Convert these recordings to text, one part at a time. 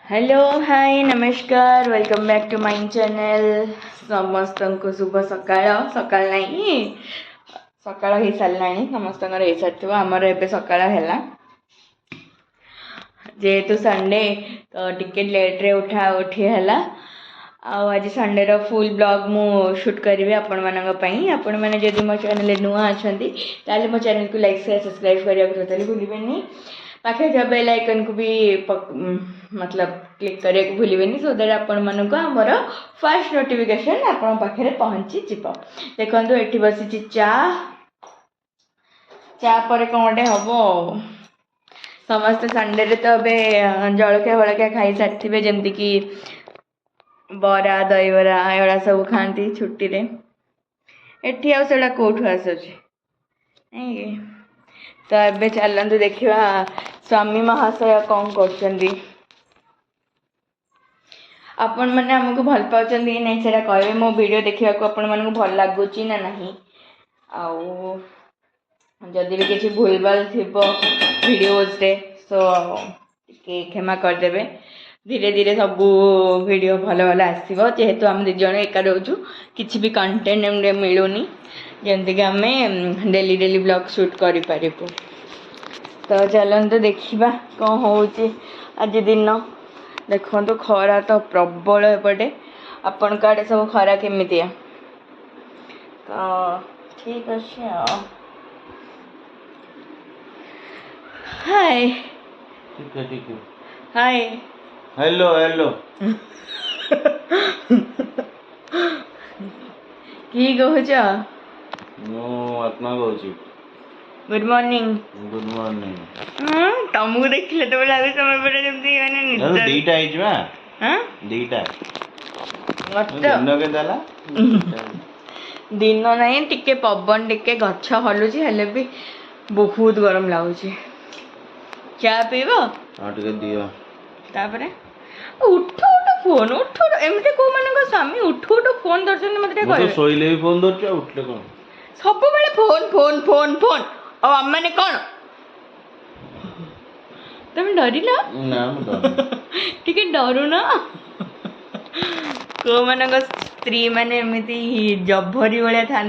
Hello hi नमस्कार welcome back to my channel समस्त को शुभ सकाळ सकाळ नहीं सकाळ हो सारा समस्त हो सारी आमर ए सकाळ है जेहेतु संडे तो टिके लेट्रे उठा उठी है आज संडे रो फुल ब्लॉग मु शूट करी आपण मैंने जदि मो चैनल नुआ अच्छा मो चैनल को लाइक शेयर सब्सक्राइब करने को टोटली भूलें पाखे जब बेल आइकन को भी मतलब क्लिक करने को भूलें सो दैट आपण मानक आमर फर्स्ट नोटिफिकेशन आपण पाखे पहुँची जीव देखो ये बसी चा चा पर कौन गोटे हम समस्त संडे रे तो अबे जलखिया फलखिया खाई सारी जमती कि बरा दहीबरा एगुड़ा सब खाती छुट्टी रे एठी आ सेटा कोठू आसुची तो एबे चलतु देखा स्वामी महाशय कौन कर आपण मैंने आमको भल पाँच कि नहीं से कहे मो वीडियो देखा आपण मन भल लगुच ना नहीं जदि भी किसी भूल भाल थी वीडियोज रे सो क्षमा करदे धीरे धीरे सब वीडियो भल भल आसो जेहेतु आम दिज एका रोचु किसी भी कंटेंट मिलूनी जमती आम डेली डेली ब्लॉग शूट करूँ तो चलते देखा कौन हो आज दिन देखो तो खरा तो प्रबल एपटे आपण आड़े सब खरा केमितिया तो ठीक अच्छे हाय ठीक है हाय हेलो हेलो की कहूच मु आत्मा कहूँ गुड मॉर्निंग गुड मॉर्निंग तुमको देखिले तो लगे समय पर जमती माने निद्रा दीटा आइजवा हां दीटा मत दिन के दाला दिन नहीं टिके पवन टिके गछ हलुची हेले भी बहुत गरम लागुची क्या पीबो हां टिके दियो तापरे उठ फोन उठ एमते को माने स्वामी उठ फोन दर्शन मते मो तो कहबे सोइले भी फोन दरछ उठले कोन सब बेले फोन फोन फोन फोन अब हम मैंने कौन तुम डरी ना ना ठीक है डरू ना को मान स्त्री मैंने एमती जभरी भाया था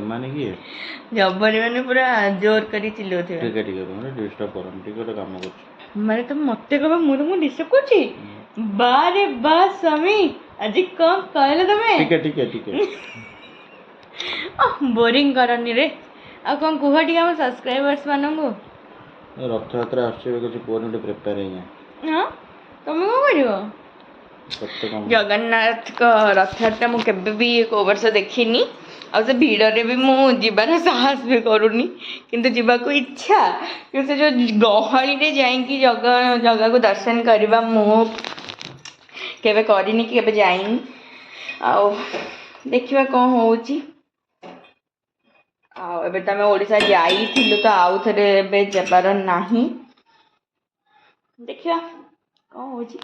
माने की जभरी मैंने पूरा जोर करी चिल्लो थे ठीक है माने डिस्टर्ब करम ठीक है काम कर माने तुम मते कहबा मु तुमको डिस्टर्ब करछि बारे बा स्वामी आज कौन कहले तमे ठीक है बोरिंग करनी रे आ कौन कुह टी हम सब्सक्राइबर्स मानंगो रथ यात्रा आछे कुछ पूर्ण प्रिपेयर है हां तुम को करियो सत्य काम जगन्नाथ का रथ यात्रा मु केबे भी को वर्ष देखिनी आ से भीड़ रे भी मु जीवार साहस भी करूनी किंतु जीवा को इच्छा कि से जो गहली रे जाई कि जगह को दर्शन करबा मु केबे करिनी केबे जाईनी आ देखिबा कोन होउची एबे तमे ओडिसा जाइथिलु तो आउ थरे एबे जबार नाही देखिबा कोन होउची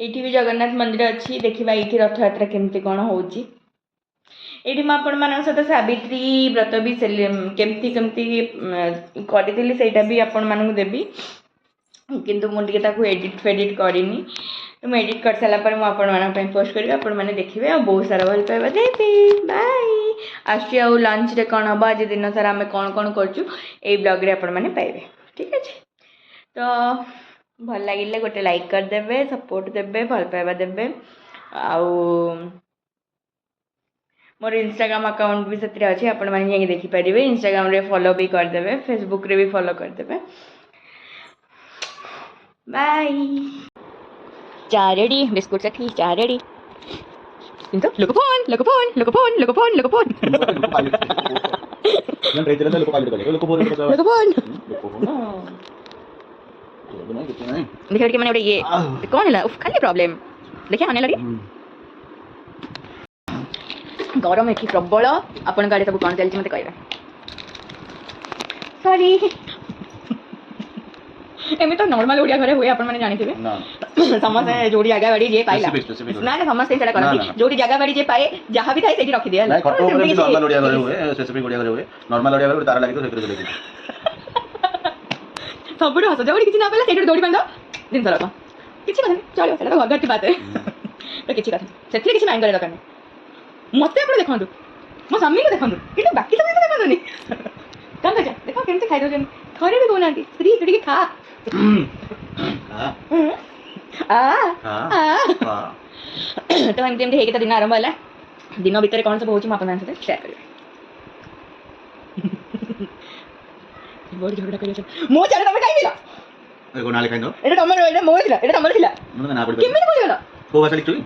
एठी भी जगन्नाथ मंदिर अच्छी देखिबा एठी रथ यात्रा केमती कोन होउची एठी म आपण मानक सहित सावित्री व्रत भी केमती केमती करिथिली सेटा भी आपण मानक देबी किंतु मु टिके ताकू एडिट फेडिट करिनी तो मैं एडिट कर सारा पर मुझे पोस्ट करी आपण मैंने देखिए और बहुत सारा भल पाइबा देबी बाय आसी आउ लंच रे कौन हम आज दिन सारा आम कौन कौन करूँ ये ब्लॉग रे आपण मैंने पाइबे ठीक अच्छे तो भल लगे गोटे लाइक करदे सपोर्ट देबे भल पाइबा देबे आउ मोर इंस्टाग्राम अकाउंट भी से अच्छे आपण मैंने जाके देखिपारे इंस्टाग्राम रे फॉलो भी करदे फेसबुक रे भी फॉलो करदे बाय चा रेडी बिस्कुट से ठीक चा रेडी इंतो लोको फोन लोको फोन लोको फोन लोको फोन लोको फोन ഞാൻ റേറ്റിലെ ലോക പാലിട്ട് കളി ലോക ഫോൺ लोको फोन बना कितना है देखो लड़के मैंने ये कौन है उफ खाली प्रॉब्लम देखिए आने लगी गरम एठी प्रबल अपन गाड़ी सब कौन चलछि मते कहबे सॉरी एमे तो नॉर्मल ओडिया घरे हुए अपन माने जानि थिबे ना समस्त जोड़ी जगह बाड़ी जे पाइला ना ना समस्त सेटा करथि जोड़ी जगह बाड़ी जे पाए जहां भी थाई सेठी रखि दिया ना खटो ऊपर नॉर्मल ओडिया घरे हुए स्पेसिफिक ओडिया घरे हुए नॉर्मल ओडिया घरे तारा लागि तो सेकरे चले ସବୁଠୁ ହସ ଯୋଉଠି କିଛି ନା ପାଇଲା ସେଇଠୁ ଦୌଡ଼ି ବାନ୍ଧ ଜିନିଷ ରଖ କିଛି କଥା ଚଳିବ ସେଇଟା ତ ଘର ବାତ ତ କିଛି କଥା ସେଥିରେ କିଛି ମାଇଣ୍ଡ କରିବା ଦରକାର ନାହିଁ ମୋତେ ଆପଣ ଦେଖନ୍ତୁ ମୋ ସ୍ୱାମୀକୁ ଦେଖନ୍ତୁ କିନ୍ତୁ ବାକି ସବୁ ଜିନିଷ ଦେଖନ୍ତୁନି କ'ଣ କହୁଛ ଦେଖ କେମିତି ଖାଇଦେଉଛନ୍ତି ଥରେ ବି କହୁନାହାନ୍ତି ସ୍ତ୍ରୀ ଟିକେ ଖା ତ ଏମିତି ଏମିତି ହେଇକି ତ ଦିନ ଆରମ୍ଭ ହେଲା ଦିନ ଭିତରେ କ'ଣ ସବୁ ହେଉଛି ମୁଁ ଆପଣଙ୍କ ସହିତ ସେୟାର କରିବି ବଡ଼ ଝଗଡ଼ା କରି ମୋ ଚାଲ ତମେ ଖାଇଥିଲ ଏଇଟା ତମର ଏଇଟା ମୋର ଥିଲା ଏଇଟା ତମର ଥିଲା କେମିତି ବୁଝିଗଲ ଦେଖ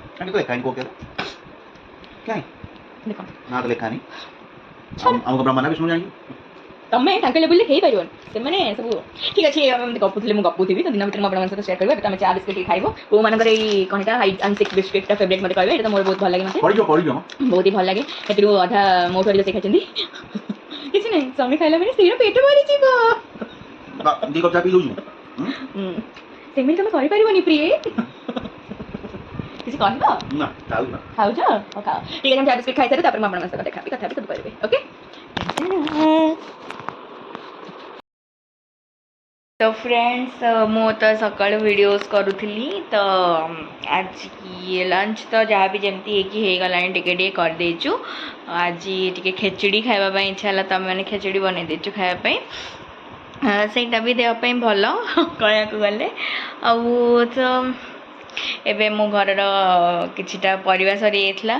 ତମେ ତାଙ୍କ ଲେବୁଲରେ ହେଇପାରିବନି ସେମାନେ ସବୁ ଠିକ୍ ଅଛି ଏମିତି ଗପୁଥିଲେ ମୁଁ ଗପୁଥିବି ତ ଦିନ ଭିତରେ ମୁଁ ଆପଣଙ୍କ ସହିତ ସେୟାର କରିବି ଏବେ ତମେ ଚା ବିସ୍କିଟ୍ ଖାଇବ କେଉଁମାନଙ୍କର ଏଇ କ'ଣଟା ହାଇଟ୍ ଆଣ୍ଡ ସିକ୍ସ ବିସ୍କିଟ୍ଟା ଫେଭରେଟ୍ ମୋତେ କହିବେ ଏଇଟା ତ ମୋର ବହୁତ ଭଲ ଲାଗେ ମୋତେ ବହୁତ ହି ଭଲ ଲାଗେ ସେଥିରୁ ଅଧା ମୋଠୁ ଅଧିକ ସେ ଖାଇଛନ୍ତି କିଛି ନାହିଁ ସ୍ୱାମୀ ଖାଇଲା ମାନେ ସ୍ତ୍ରୀର ପେଟ ଭରିଯିବ ସେମିତି ତମେ କରିପାରିବନି ପ୍ରିୟ କିଛି କହିବ ଖାଉଛ ହଉ ଖାଅ ଠିକ୍ ଅଛି ଆମେ ଚା ବିସ୍କିଟ୍ ଖାଇସାରି ତାପରେ ମୁଁ ଆପଣଙ୍କ ସହିତ ଦେଖାବି କଥା ବି ସବୁ କରିବି ଓକେ तो फ्रेंड्स मु तो सकाळु वीडियोस करूथली तो आज लंच तो जहाँ भी जमती है गलानी टिके टिके कर देचु आज टिके खेचड़ी खाइबा इच्छा है तुम मैंने खेचड़ी बनै देचु खाइबा सेटा भी देहपाई भल कहया गले तो एबे मो घरर किछिटा परिवा सरी जाइथिला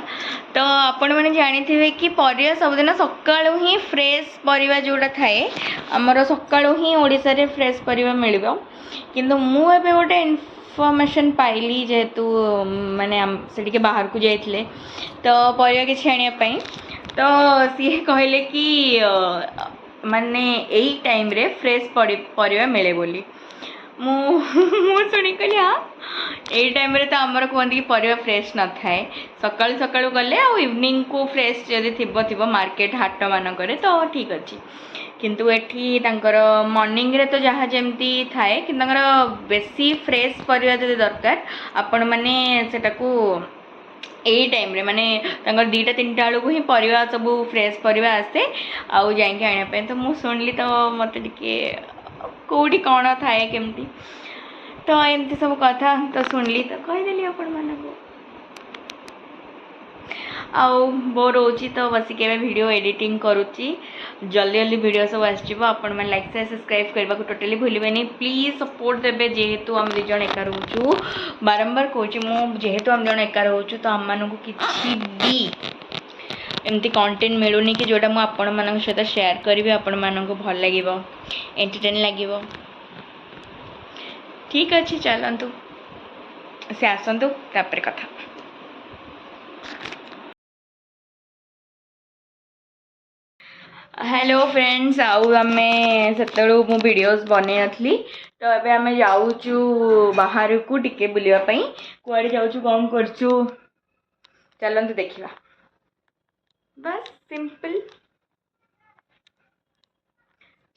तो आपण मैंने जानी कि परिवा सबदिन सकाळु ही फ्रेश परिवा जोड़ा थाए आमर सकाळु ही ओडिशा रे फ्रेश परिवा मिलिबो किंतु मु एबे गोटे इनफॉरमेशन पाइली जेहेतु माने से बाहर को जाइथिले तो परिवा किछि आनिया पई तो सी कहले कि माने एई टाइम रे फ्रेश परिवा मिले बोली मु शुणी कहली हाँ यही टाइम रे तो आमर कहते कि परिवा फ्रेश न थाए सकाळु सकाळु गले आ इवनिंग को फ्रेश जदि थिबो मार्केट हाट मानक तो ठीक अच्छी किंतु एठी तांकर मॉर्निंग रे तो जहाँ जमती थाए कि तांकर बेसी फ्रेश परिवा जदि दरकार आपण माने सेटाकू यही टाइम रे माने तांकर 2-3 बेलू ही परिवा सब फ्रेश परिवा आसे आउ जाइके आने तो मु शुणली तो मत टिके कौटी कौन थाए केमती तो एमती सब कथा तो शुणली तो कहीदेली आपण मानक आउ बोर होची तो बसिक वीडियो एडिटिंग करुच्ची जल्दी जल्दी वीडियो सब आसो आपण मैंने लाइक से सब्सक्राइब करने को टोटली भूलें प्लीज सपोर्ट देवे जेहेतु आम दुज एका रोचु बारंबार कहूँ जेहेतु आम जन एका रोचु तो आम मानक किसी भी एमती कंटेंट मिलूनी कि जोटा मुझे आपण मान सहित शेयर करी आपण मानक भल लगे एंटरटेन लगे ठीक अच्छे चलतु से आसतु तापर कथा हेलो फ्रेंड्स आउ आम से वीडियोस बनै नी तो ये आम जाऊँ बाहर को टिके बुलापी कुआड़े जाऊँ कौन करचु चलतु देखा बस सिंपल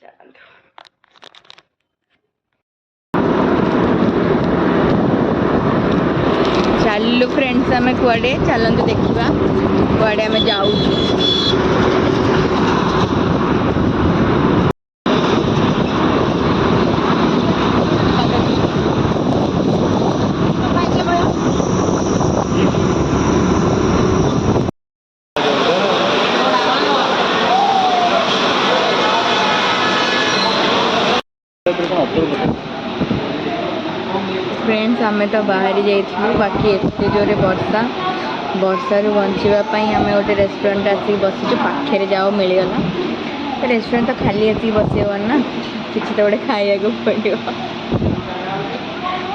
चलतु चलु फ्रेंड्स आम कुआड़े चलतु देखा कुआड़े आम जाऊँ फ्रेंड्स आम तो बाहरी जाइलु बाकी एत जोरे वर्षा वर्षा रू बचापी आम गोटे रेस्टोरेंट आसिक बसीचु पाखे जाओ मिलगला रेस्टोरेंट तो खाली आसिक बसवन ना किसी तो गोटे खाया पड़ो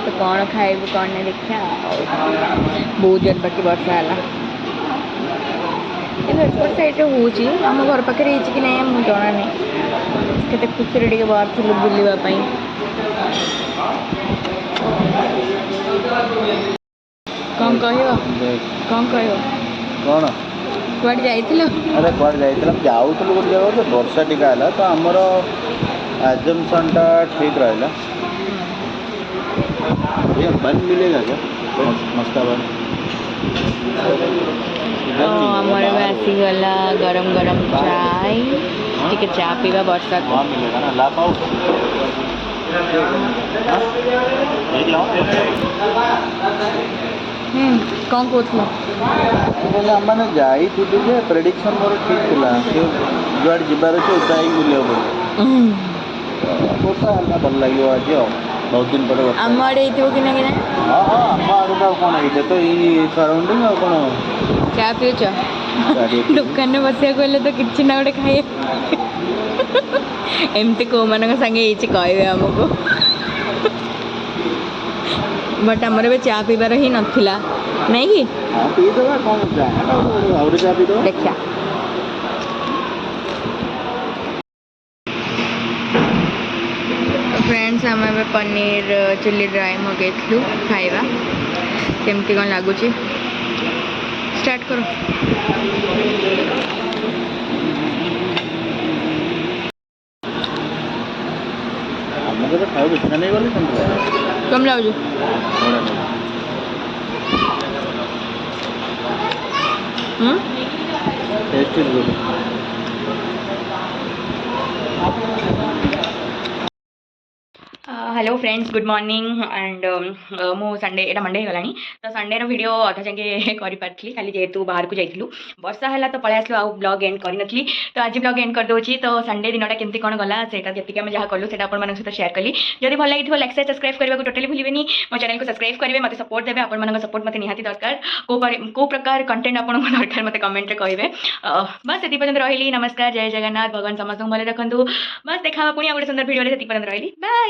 तो कौन खाइबू कौन नहीं देखा बहुत जोर बाकी वर्षा है एपट साइड हूँ आम घर पाखे कि नहीं मुझे जना नहीं केते खुशी टे बाहर थी बुलवाई कौन कह कौन कह कौन कुआड़े जाइथिलो अरे कुआड़े जाइथिला जाउथलो गोटे जगह तो वर्षा टिका हला तो हमर एजम्पशन टा ठीक रहला ये बन मिलेगा क्या मस्ता बन हमारे में आसी गला गरम गरम चाय टिके चा पीवा वर्षा को मिलेगा ना ला पाओ କ'ଣ କହୁଥିଲ? ଆମମାନେ ଯାଇଥିଲୁ ଯେ ପ୍ରେଡିକ୍ସନ୍ ମୋର ଠିକ୍ ଥିଲା ସେ ଯୁଆଡ଼େ ଯିବାର ଅଛି ଉଦା ହେଇକି ବୁଲିବାକୁ ପଡ଼ିବ। ବର୍ଷା ହେଲା ଭଲ ଲାଗିବ ଆଜି ଆଉ ବହୁତ ଦିନ ପରେ ବର୍ଷା। ଆମ ଆଡ଼େ ହେଇଥିବ କି ନା ହଁ ହଁ ଆମ ଆଡ଼କୁ ଆଉ କ'ଣ ଏଇଟା ତ ଏଇ ସରାଉଣ୍ଡିଂ ଆଉ କ'ଣ। ଚା ପିଉଛ? ଦୋକାନରେ ବସିବାକୁ ହେଲେ ତ କିଛି ନା ଗୋଟେ ଖାଇବା ଏମିତି କେଉଁମାନଙ୍କ ସାଙ୍ଗେ ହେଇଛି କହିବେ ଆମକୁ। ବଟ୍ ଆମର ଏବେ ଚା ପିଇବାର ହିଁ ନଥିଲା ନାଇଁ କି? ହଁ ପିଇଦେବା କ'ଣ ଆହୁରି ଚା ପିଇଦେବା। ଦେଖିଆ फ्रेंड्स आम ए पनीर चिल्ली ड्राई मगेलु खाइबा केमती कौन लगुच स्टार्ट करो। कम लगुच taste is good. Hello friends good morning and मु संडे एटा मंडे गलानी तो संडे रो वीडियो अधा जाके करि पारथली खाली जेतु बाहर को जाइथिलु वर्षा हला तो पळे आसलो आ ब्लॉग एंड करि नथली तो आज ब्लॉग एंड कर दोची। तो संडे दिनटा केमती कोन गला सेटा जति हम जहा करलु सेटा आपण मानक साथ शेयर कली। जदि भल लागिथिबो लाइक से सब्सक्राइब करबा को टोटली भूलिबेनी। मो चैनल को सब्सक्राइब करिवे मते सपोर्ट देबे आपण मानक सपोर्ट मते निहाती दरकार को प्रकार कंटेंट आपण को दरकार मते कमेंट रे कहिबे। बस एति पर्यंत रहिली। नमस्कार जय जगन्नाथ भगवान समस्त भले रखंतु। बस देखा पुणी आ गोटे सुंदर वीडियो रे एति पर्यंत रहिली बाय।